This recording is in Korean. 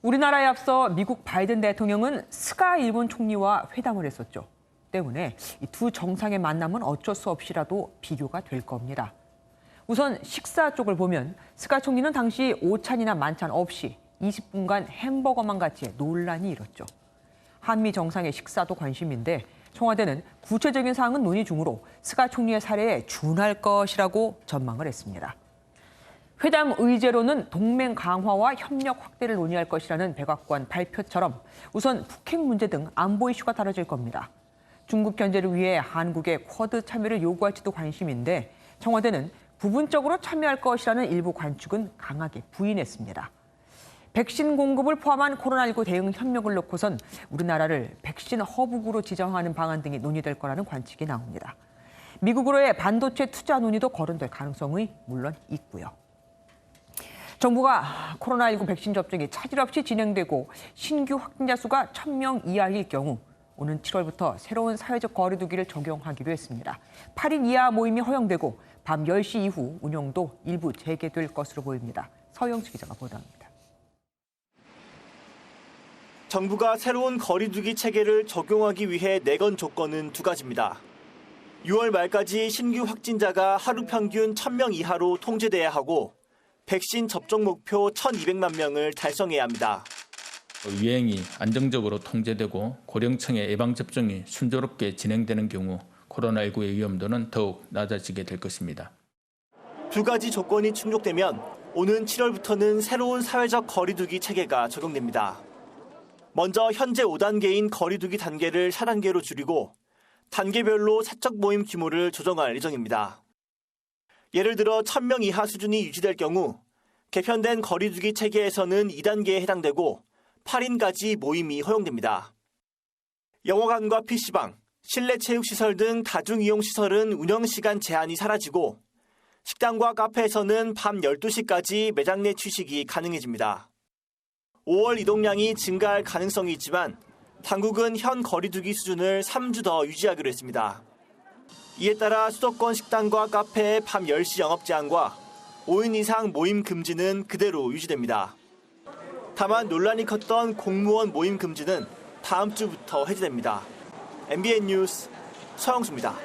우리나라에 앞서 미국 바이든 대통령은 스가 일본 총리와 회담을 했었죠. 때문에 이 두 정상의 만남은 어쩔 수 없이라도 비교가 될 겁니다. 우선 식사 쪽을 보면 스가 총리는 당시 오찬이나 만찬 없이 20분간 햄버거만 같이 논란이 일었죠. 한미 정상의 식사도 관심인데 청와대는 구체적인 사항은 논의 중으로 스가 총리의 사례에 준할 것이라고 전망을 했습니다. 회담 의제로는 동맹 강화와 협력 확대를 논의할 것이라는 백악관 발표처럼 우선 북핵 문제 등 안보 이슈가 다뤄질 겁니다. 중국 견제를 위해 한국의 쿼드 참여를 요구할지도 관심인데 청와대는 부분적으로 참여할 것이라는 일부 관측은 강하게 부인했습니다. 백신 공급을 포함한 코로나19 대응 협력을 놓고선 우리나라를 백신 허브국으로 지정하는 방안 등이 논의될 거라는 관측이 나옵니다. 미국으로의 반도체 투자 논의도 거론될 가능성이 물론 있고요. 정부가 코로나19 백신 접종이 차질 없이 진행되고 신규 확진자 수가 1,000명 이하일 경우 오는 7월부터 새로운 사회적 거리 두기를 적용하기로 했습니다. 8인 이하 모임이 허용되고 밤 10시 이후 운영도 일부 재개될 것으로 보입니다. 서영수 기자가 보도합니다. 정부가 새로운 거리 두기 체계를 적용하기 위해 내건 조건은 두 가지입니다. 6월 말까지 신규 확진자가 하루 평균 1,000명 이하로 통제돼야 하고 백신 접종 목표 1,200만 명을 달성해야 합니다. 유행이 안정적으로 통제되고 고령층의 예방접종이 순조롭게 진행되는 경우 코로나19의 위험도는 더욱 낮아지게 될 것입니다. 두 가지 조건이 충족되면 오는 7월부터는 새로운 사회적 거리두기 체계가 적용됩니다. 먼저 현재 5단계인 거리두기 단계를 4단계로 줄이고 단계별로 사적 모임 규모를 조정할 예정입니다. 예를 들어 1,000명 이하 수준이 유지될 경우 개편된 거리두기 체계에서는 2단계에 해당되고 8인까지 모임이 허용됩니다. 영화관과 PC방, 실내 체육시설 등 다중이용시설은 운영시간 제한이 사라지고 식당과 카페에서는 밤 12시까지 매장 내 취식이 가능해집니다. 5월 이동량이 증가할 가능성이 있지만 당국은 현 거리두기 수준을 3주 더 유지하기로 했습니다. 이에 따라 수도권 식당과 카페의 밤 10시 영업 제한과 5인 이상 모임 금지는 그대로 유지됩니다. 다만 논란이 컸던 공무원 모임 금지는 다음 주부터 해제됩니다. MBN 뉴스 서영수입니다.